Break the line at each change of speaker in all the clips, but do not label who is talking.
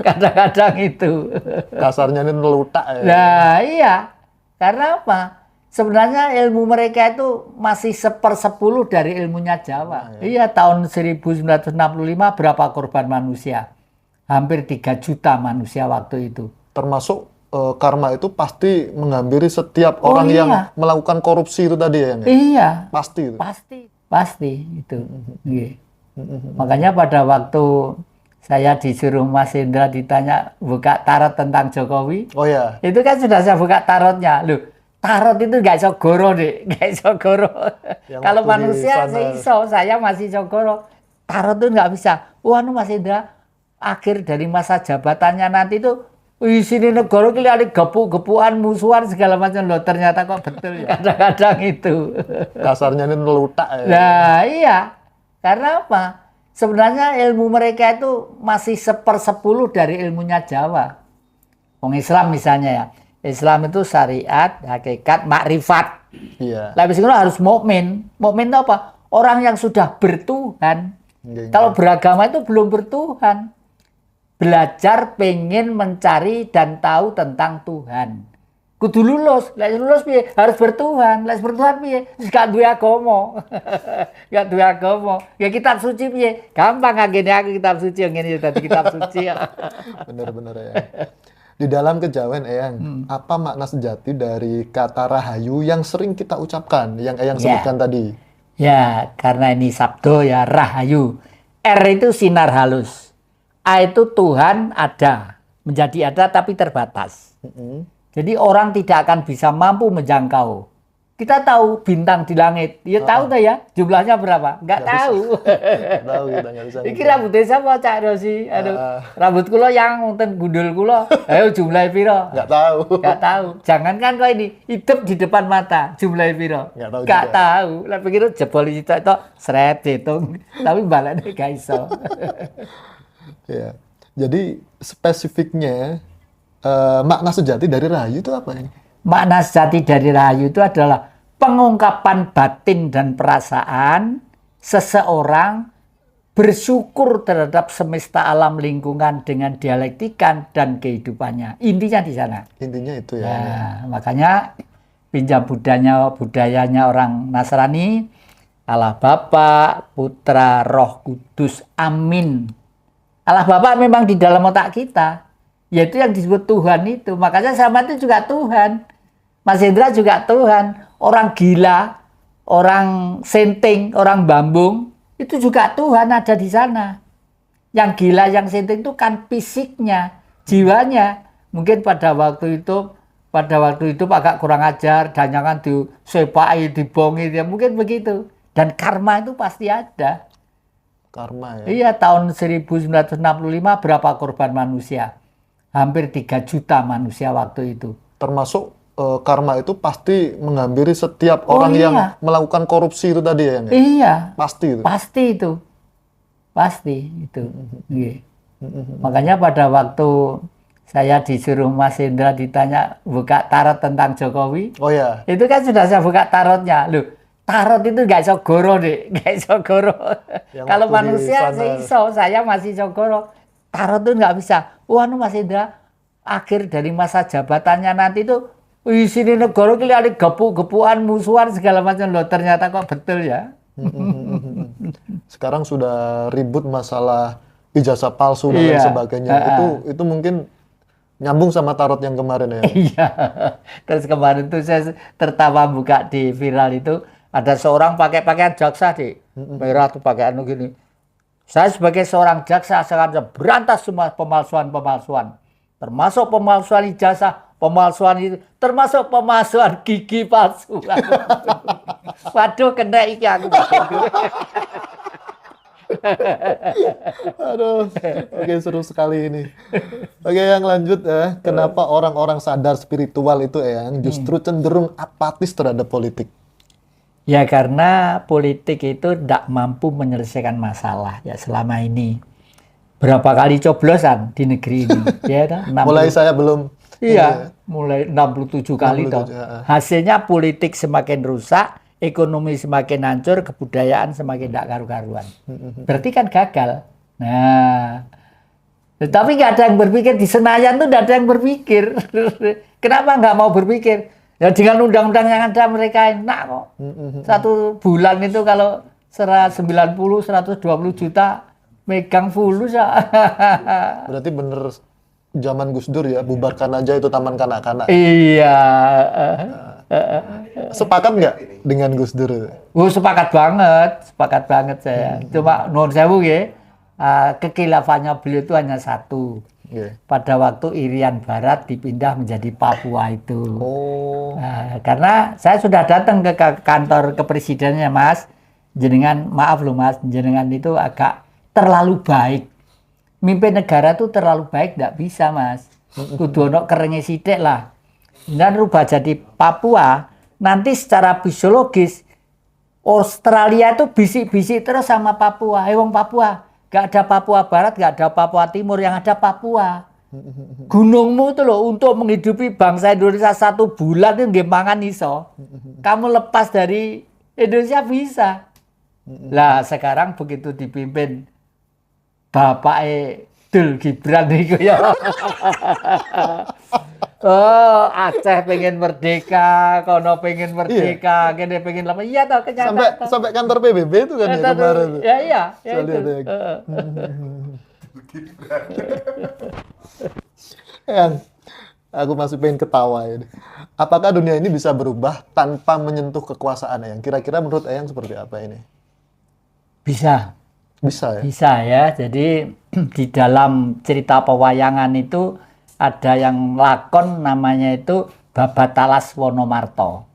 Kadang-kadang itu.
Kasarnya ini nelutak ya.
Nah iya, karena apa? Sebenarnya ilmu mereka itu masih 1/10 dari ilmunya Jawa. Iya, tahun 1965 berapa korban manusia? Hampir 3 juta manusia waktu itu.
Termasuk karma itu pasti menghampiri setiap
Oh
orang yang
iya,
melakukan korupsi itu tadi ya.
iya,
Pasti itu.
pasti itu. Iya. Makanya pada waktu saya disuruh Mas Indra ditanya buka tarot tentang Jokowi,
Oh ya,
itu kan sudah saya buka tarotnya. Loh, tarot itu nggak iso goro deh, nggak iso goro.
yang
Kalau
waktu di
manusia
sana.
saya iso, saya masih iso goro. Tarot itu nggak bisa. Wah, Mas Indra, akhir dari masa jabatannya nanti itu, wih sini negara kali ada gepu-gepuan, musuhan segala macam loh. Ternyata kok betul ya. Kadang-kadang itu.
Kasarnya ini nelutak ya.
Nah, iya. Karena apa? Sebenarnya ilmu mereka itu masih 1/10 dari ilmunya Jawa. Wong Islam misalnya ya. Islam itu syariat, hakikat, makrifat.
Iya.
Habis itu harus mukmin. Mukmin itu apa? Orang yang sudah bertuhan.
Iya,
Kalau
iya.
beragama itu belum bertuhan. Belajar pengen mencari dan tahu tentang Tuhan. Kudu lulus, lek lulus piye? Harus bertuhan. Lek bertuhan piye? Wis gak duwe agama. Gak duwe agama. Ya kitab suci piye? Gampang ngene aku kitab suci ngene dadi kitab suci.
Bener-bener ya. Di dalam kejawen Eyang, apa makna sejati dari kata rahayu yang sering kita ucapkan, yang Eyang
Ya.
sebutkan tadi?
Ya, karena ini sabdo ya rahayu. R itu sinar halus. A itu Tuhan ada. Menjadi ada tapi terbatas.
Mm-mm.
Jadi orang tidak akan bisa mampu menjangkau. Kita tahu bintang di langit. Ya tahu tak ya? Jumlahnya berapa? Nggak tahu.
Nggak tahu kita nggak bisa.
Iki rambutnya siapa Cak Rosi? Aduh, rambut kula yang wonten gundul kula. Ayo jumlah piro?
Nggak tahu.
Nggak tahu. Jangankan kau ini hidup di depan mata, jumlah piro?
Nggak tahu
Nggak
juga.
tahu. Lah pikir jebol itu seret hitung. Tapi balane gak iso.
Ya. Jadi spesifiknya makna sejati dari rahayu itu apa ini?
Makna sejati dari rahayu itu adalah pengungkapan batin dan perasaan seseorang bersyukur terhadap semesta alam lingkungan dengan dialektika dan kehidupannya. Intinya di sana.
Intinya itu ya.
Nah, makanya pinjam budayanya orang Nasrani, Allah Bapa, Putra, Roh Kudus, Amin. Allah Bapa memang di dalam otak kita, yaitu yang disebut Tuhan itu. Makanya sama itu juga Tuhan. Mas Hendra juga Tuhan. Orang gila, orang senting, orang bambung, itu juga Tuhan ada di sana. Yang gila, yang senting itu kan fisiknya, jiwanya. Mungkin pada waktu itu agak kurang ajar, dan jangan disepai, dibongi, ya mungkin begitu. Dan karma itu pasti ada.
Karma ya.
Iya, tahun 1965 berapa korban manusia? Hampir 3 juta manusia waktu itu.
Termasuk karma itu pasti menghampiri setiap
Oh,
orang yang
iya.
melakukan korupsi itu tadi ya. Yang ya?
Iya,
Pasti itu.
pasti itu. Pasti itu. Iya. Makanya pada waktu saya disuruh Mas Indra ditanya buka tarot tentang Jokowi,
Oh ya.
itu kan sudah saya buka tarotnya. Loh, tarot itu nggak iso goro deh, nggak iso goro.
Yang
Kalau
waktu di
manusia
sana.
saya iso, saya masih iso goro. Tarot itu nggak bisa. Wah, Mas Indra, akhir dari masa jabatannya nanti itu, wih sini negara kali ada gepu-gepuan, musuhan segala macam loh. Ternyata kok betul ya.
Sekarang sudah ribut masalah ijazah palsu dan lain
Iya.
sebagainya. Itu mungkin nyambung sama tarot yang kemarin ya.
Iya. Terus kemarin tuh saya tertawa buka di viral itu ada seorang pakai pakaian jaksa deh, merah tuh pakaian gini. Saya sebagai seorang jaksa akan berantas semua pemalsuan-pemalsuan, termasuk pemalsuan ijazah, pemalsuan itu, termasuk pemalsuan gigi palsu. Waduh, kena iki aku.
Aduh, oke seru sekali ini. Oke, yang lanjut ya. Kenapa orang-orang sadar spiritual itu yang justru cenderung apatis terhadap politik?
Ya karena politik itu tidak mampu menyelesaikan masalah ya selama ini. Berapa kali coblosan di negeri ini? Ya, toh?
Mulai saya belum.
Iya, mulai 67 kali toh.
67, ya.
Hasilnya politik semakin rusak, ekonomi semakin hancur, kebudayaan semakin tidak karu-karuan. Berarti kan gagal. Nah, Tapi nggak ada yang berpikir di Senayan tuh nggak ada yang berpikir. Kenapa nggak mau berpikir? Ya dengan undang-undang yang ada mereka enak kok. Satu bulan itu kalau 120 juta megang fulus ya.
Berarti bener zaman Gus Dur ya, bubarkan aja itu taman kanak-kanak.
Iya.
Sepakat nggak dengan Gus Dur?
Oh, sepakat banget saya. Cuma nuwun sewu ya, kekilafannya beliau itu hanya satu.
Oke.
Pada waktu Irian Barat dipindah menjadi Papua itu.
Oh,
Karena saya sudah datang ke kantor kepresidenannya, Mas. Jenengan, maaf loh Mas, jenengan itu agak terlalu baik. Mimpin negara itu terlalu baik, nggak bisa Mas. Kudu ono kerennya sidik lah. Dan rubah jadi Papua, nanti secara fisiologis Australia itu bisik-bisik terus sama Papua. Wong Papua, gak ada Papua Barat, gak ada Papua Timur, yang ada Papua. Gunungmu itu loh untuk menghidupi bangsa Indonesia 1 bulan itu nggih mangan iso. Kamu lepas dari Indonesia bisa. Lah sekarang begitu dipimpin Bapak Dul Gibran itu ya. Oh, Aceh pengen merdeka, kono pengen merdeka, kene pengen lama. Iya toh kenyataan.
sampai kantor PBB itu kan ya kemarin.
Ya iya, ya
Saya
itu.
lihat ya. Yang aku masih pengen ketawa ini. Apakah dunia ini bisa berubah tanpa menyentuh kekuasaan Eyang? Kira-kira menurut Eyang seperti apa ini?
Bisa.
Bisa ya?
Bisa ya. Jadi di dalam cerita pewayangan itu ada yang lakon namanya itu Babatalas Wonomarto.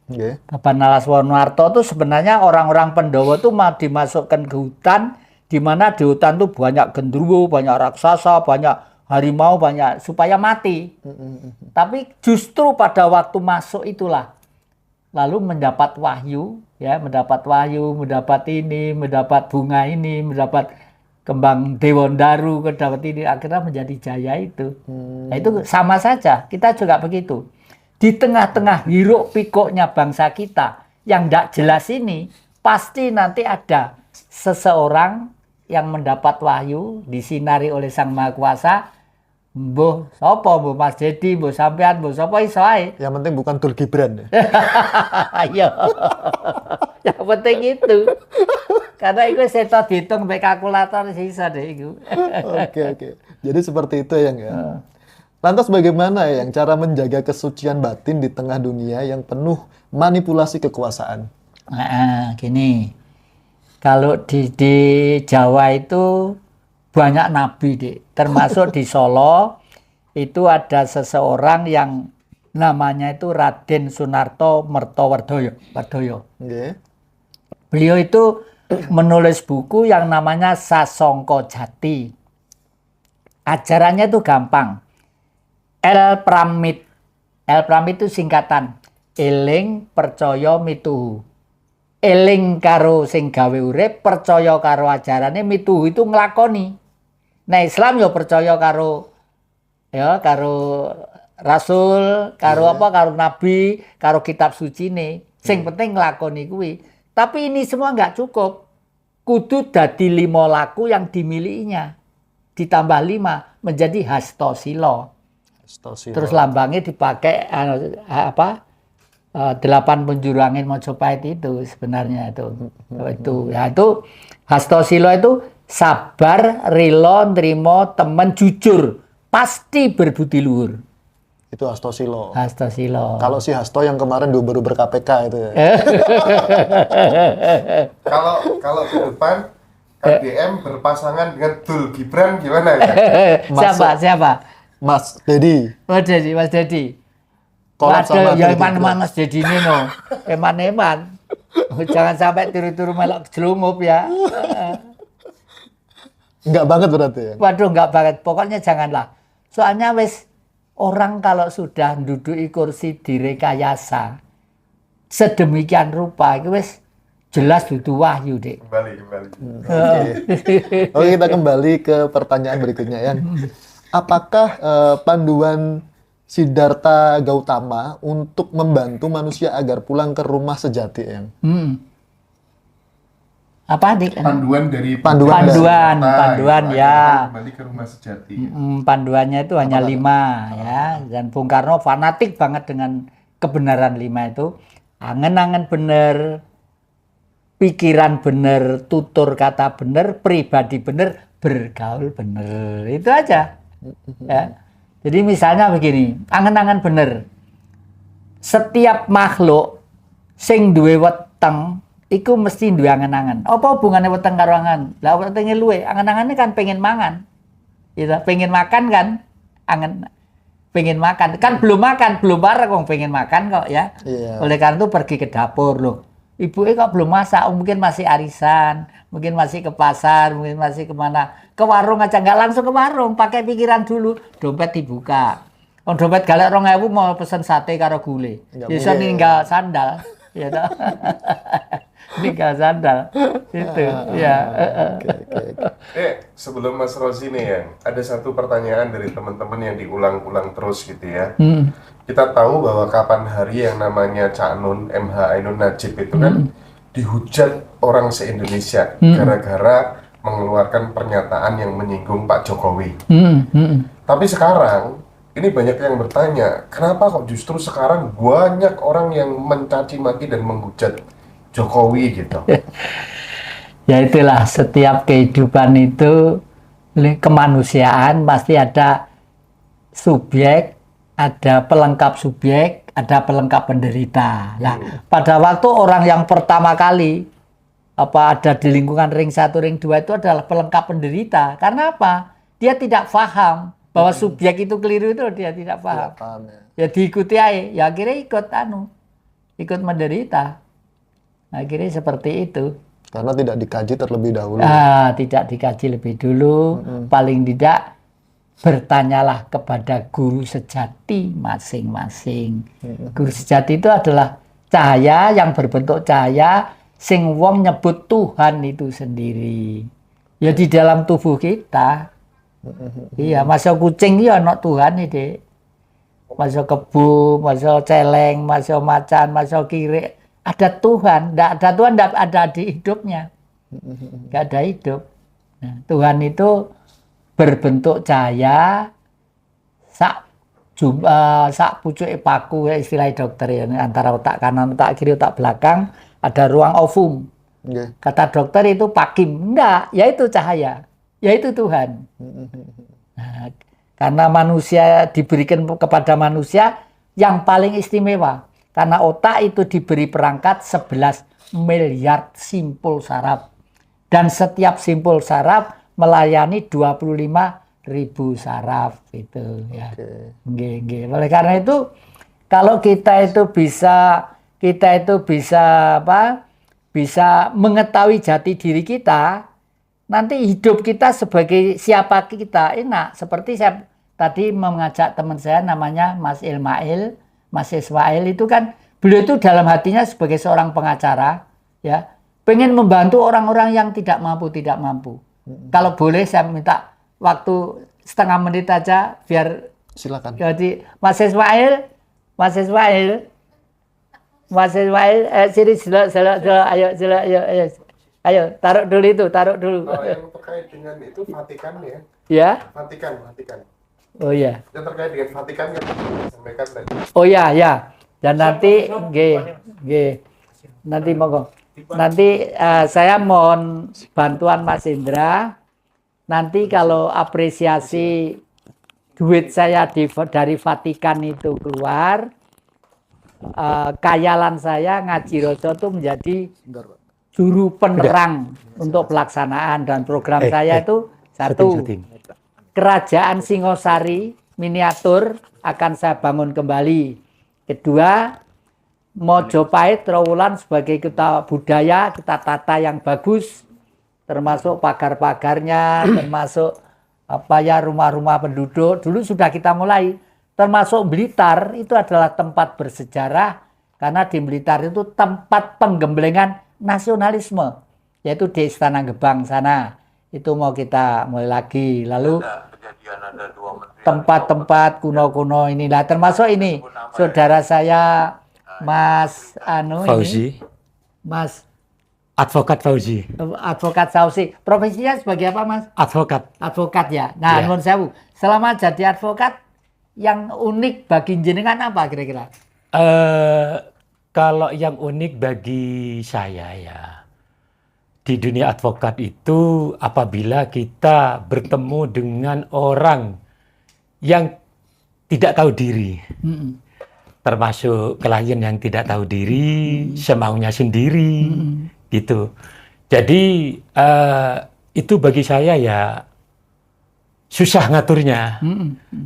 Oke.
Babatalas Wonomarto itu sebenarnya orang-orang Pendowo itu mau dimasukkan ke hutan, di mana di hutan itu banyak genderuwo, banyak raksasa, banyak harimau, banyak supaya mati. Tapi justru pada waktu masuk itulah lalu mendapat wahyu, ya, mendapat ini, mendapat bunga ini, mendapat kembang Dewondaru, mendapat ini, akhirnya menjadi jaya itu. Nah, itu sama saja, kita juga begitu. Di tengah-tengah hiruk pikuknya bangsa kita yang tidak jelas ini, pasti nanti ada seseorang yang mendapat wahyu, disinari oleh Sang Maha Kuasa. Mbuh sapa, mbuh Mas Dedi, mbuh sampean, mbuh sapa iso ae.
Yang penting bukan Dul Gibran ya.
Iya. Yang penting itu. Karena itu saya dihitung pakai kalkulator sisa deh itu.
Oke. Jadi seperti itu Eyang ya. Lantas bagaimana Eyang cara menjaga kesucian batin di tengah dunia yang penuh manipulasi kekuasaan?
Nah, gini. Kalau di Jawa itu banyak nabi, Dik. Termasuk di Solo itu ada seseorang yang namanya itu Raden Sunarto Mertowardoyo.
Oke.
Beliau itu menulis buku yang namanya Sasongko Jati. Ajarannya itu gampang. El Pramit. El Pramit itu singkatan. Eling percaya mituhu. Eling karo sing gawe urip, percaya karo ajarane, mituhu itu nglakoni. Nah, Islam ya percaya karo Rasul, karo karo Nabi, karo kitab suci nih. Sing penting nglakoni kuwi. Tapi ini semua nggak cukup. Kudu dadi 5 laku yang dimilikinya. Ditambah 5 menjadi hastosila. Terus lambangnya dipakai 8 penjuru angin Mojopahit itu sebenarnya itu. Itu hastosila itu sabar, rela, nrimo, temen, jujur, pasti berbudi luhur.
Itu Hastosilo.
Hastosilo.
Kalau si Hasto yang kemarin baru ber-KPK itu ya.
Kalau ke depan KDM berpasangan dengan Dul Gibran gimana ya?
Siapa?
Mas Dedi.
Mas Dedi.
Kolab sama
ya
Dul
eman-eman Mas Dedi ini no. Eman-eman. Jangan sampai turu-turu melok jelungup ya.
Enggak banget berarti ya?
Waduh, enggak banget. Pokoknya janganlah. Soalnya wis orang kalau sudah menduduki kursi direkayasa sedemikian rupa, itu wis jelas dudu wahyu, Dik.
Kembali.
Oke, kita kembali ke pertanyaan berikutnya ya. Apakah panduan Siddhartha Gautama untuk membantu manusia agar pulang ke rumah sejati, Yang?
apa dik?
Panduan dari
Panduan.
Panduan, ya.
Kembali ke rumah sejati.
Panduannya itu hanya 5 ya, dan Bung Karno fanatik banget dengan kebenaran 5 itu. Angen-angen bener, pikiran bener, tutur kata bener, pribadi bener, bergaul bener. Itu aja. Ya. Jadi misalnya begini, angen-angen bener. Setiap makhluk sing duwe weteng iku mesti duwe angen-angen. Apa hubungannya weteng karo angen? Lah wetenge luwe, angen-angennya kan pengen mangan. Gitu, pengen makan kan? Pengen makan. Kan belum makan, belum bareng wong pengen makan kok ya.
Iya.
Oleh karena itu pergi ke dapur loh. Ibunya kok belum masak, mungkin masih arisan, mungkin masih ke pasar, mungkin masih kemana. Ke warung aja, nggak langsung ke warung, pakai pikiran dulu. Dompet dibuka. Oh, dompet galak 2.000 mau pesen sate karo gulai. Bisa ninggal sandal. Ya toh. Ninggal sandal. Itu ya.
Sebelum Mas Rozi nih ya, ada satu pertanyaan dari teman-teman yang diulang-ulang terus gitu ya. Kita tahu bahwa kapan hari yang namanya Cak Nun, MH Ainun Najib itu kan dihujat orang se-Indonesia gara-gara mengeluarkan pernyataan yang menyinggung Pak Jokowi. Tapi sekarang ini banyak yang bertanya, kenapa kok justru sekarang banyak orang yang mencaci maki dan menghujat Jokowi gitu?
Ya itulah, setiap kehidupan itu kemanusiaan pasti ada subjek, ada pelengkap subjek, ada pelengkap penderita. Nah, pada waktu orang yang pertama kali ada di lingkungan ring 1, ring 2 itu adalah pelengkap penderita. Karena apa? Dia tidak paham bahwa subjek itu keliru, itu dia tidak paham. Ya diikuti aja, ya akhirnya ikut menderita. Akhirnya seperti itu.
Karena tidak dikaji terlebih dahulu.
Tidak dikaji lebih dulu. Paling tidak bertanyalah kepada guru sejati masing-masing. Guru sejati itu adalah cahaya yang berbentuk cahaya, sing wong nyebut Tuhan itu sendiri. Ya di dalam tubuh kita. Iya, masuk kucing ya anak Tuhan ini. Masuk kebu, masuk celeng, masuk macan, masuk kiri. Ada Tuhan, tidak ada Tuhan, tidak ada di hidupnya. Tidak ada hidup. Nah, Tuhan itu berbentuk cahaya, sak pucuk paku, istilah dokter ya, antara otak kanan, otak kiri, otak belakang, ada ruang ovum. Kata dokter itu pakim. Enggak, yaitu cahaya. Yaitu Tuhan. Nah, karena manusia diberikan kepada manusia yang paling istimewa. Karena otak itu diberi perangkat 11 miliar simpul saraf. Dan setiap simpul saraf melayani 25.000 saraf. Itu ya. Oleh karena itu, kalau kita itu bisa mengetahui jati diri kita, nanti hidup kita sebagai siapa kita enak. Seperti saya tadi mengajak teman saya namanya Mas Ismail. Mas Ismail itu kan, beliau itu dalam hatinya sebagai seorang pengacara, ya, pengen membantu orang-orang yang tidak mampu. Kalau boleh saya minta waktu setengah menit aja biar.
Silakan.
Jadi Mas Ismail, sini ayo, taruh dulu.
Kalau yang terkait dengan itu Vatikan ya?
Ya?
Vatikan.
Oh iya.
Yang terkait dengan Vatikan yang disampaikan tadi.
Oh ya. Dan nanti, nanti monggo. Nanti saya mohon bantuan Mas Indra. Nanti kalau apresiasi duit saya dari Vatikan itu keluar, kayalan saya Ngaji Roso itu menjadi juru penerang untuk pelaksanaan, dan program saya itu satu, Kerajaan Singosari miniatur akan saya bangun kembali. Kedua, Mojopahit Trowulan sebagai kota budaya kita tata yang bagus, termasuk pagar-pagarnya, termasuk rumah-rumah penduduk. Dulu sudah kita mulai. Termasuk Blitar itu adalah tempat bersejarah, karena di Blitar itu tempat penggemblengan nasionalisme, yaitu di Istana Gebang sana. Itu mau kita mulai lagi. Lalu tempat-tempat kuno-kuno inilah, termasuk ini saudara saya Mas
Fauzi.
Mas
Advokat Fauzi.
Advokat Sausi. Profesinya sebagai apa, Mas?
Advokat.
Advokat ya. Nah,
Ya.
nuwun sewu. Selama jadi advokat, yang unik bagi jenengan apa kira-kira?
Kalau yang unik bagi saya ya, di dunia advokat itu apabila kita bertemu dengan orang yang tidak tahu diri, termasuk klien yang tidak tahu diri, semaunya sendiri, gitu. Jadi itu bagi saya ya susah ngaturnya.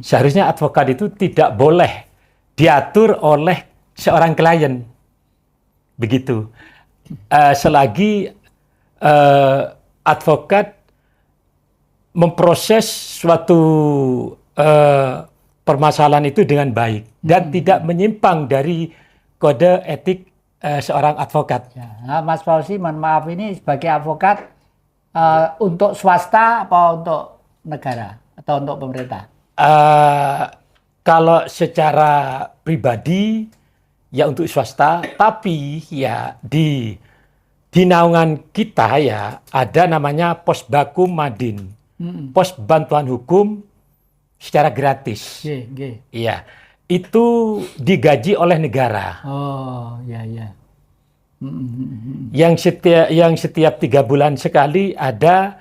Seharusnya advokat itu tidak boleh diatur oleh seorang klien, begitu. Selagi advokat memproses suatu permasalahan itu dengan baik dan tidak menyimpang dari kode etik seorang advokat.
Ya, nah, Mas Fauzi, mohon maaf ini sebagai advokat untuk swasta apa untuk negara atau untuk pemerintah?
Kalau secara pribadi ya untuk swasta, tapi ya di naungan kita ya ada namanya Pos Bakum Madin, pos bantuan hukum secara gratis. Iya, itu digaji oleh negara.
Oh, ya, ya.
Yang setiap 3 bulan sekali ada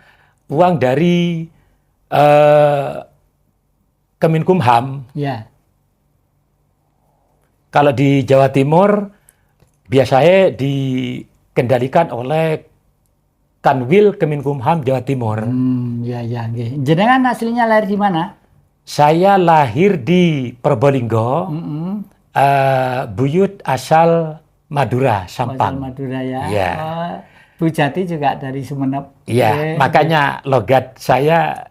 uang dari Kemenkumham.
Ya.
Kalau di Jawa Timur biasanya dikendalikan oleh Kanwil Kemenkumham Jawa Timur.
Ya, ya, nggih. Jenengan aslinya lahir di mana?
Saya lahir di Probolinggo, buyut asal Madura, Sampang.
Asal Madura ya.
Iya.
Oh, Bu Jati juga dari Sumeneb.
Iya, makanya logat saya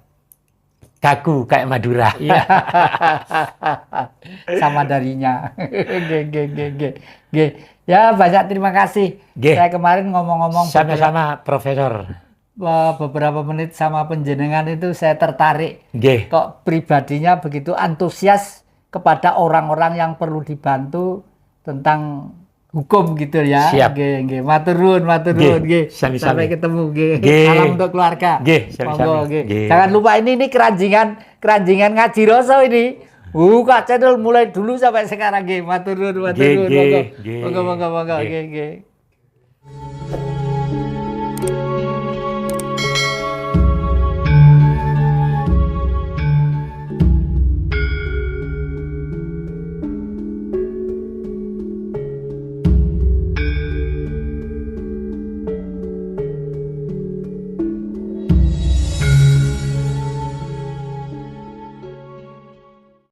kaku kayak Madura.
Iya. Sama darinya. Nggih. Ya, banyak terima kasih.
Nggih.
Saya kemarin ngomong-ngomong
Sama-sama, Profesor.
beberapa menit sama penjenengan itu saya tertarik.
Nggih.
Kok pribadinya begitu antusias kepada orang-orang yang perlu dibantu tentang hukum gitu ya.
Siap.
Nggih. Matur nuwun. Nggih.
Sami-sami.
Sampai ketemu. Nggih.
Nggih.
Salam untuk keluarga.
Nggih, sami-sami.
Monggo, nggih.
Nggih.
Jangan lupa ini keranjingan ngaji rasa ini. Kak Channel mulai dulu sampai sekarang nggih. Matur nuwun.
Nggih, nggih.
Monggo.
Nggih.
Nggih.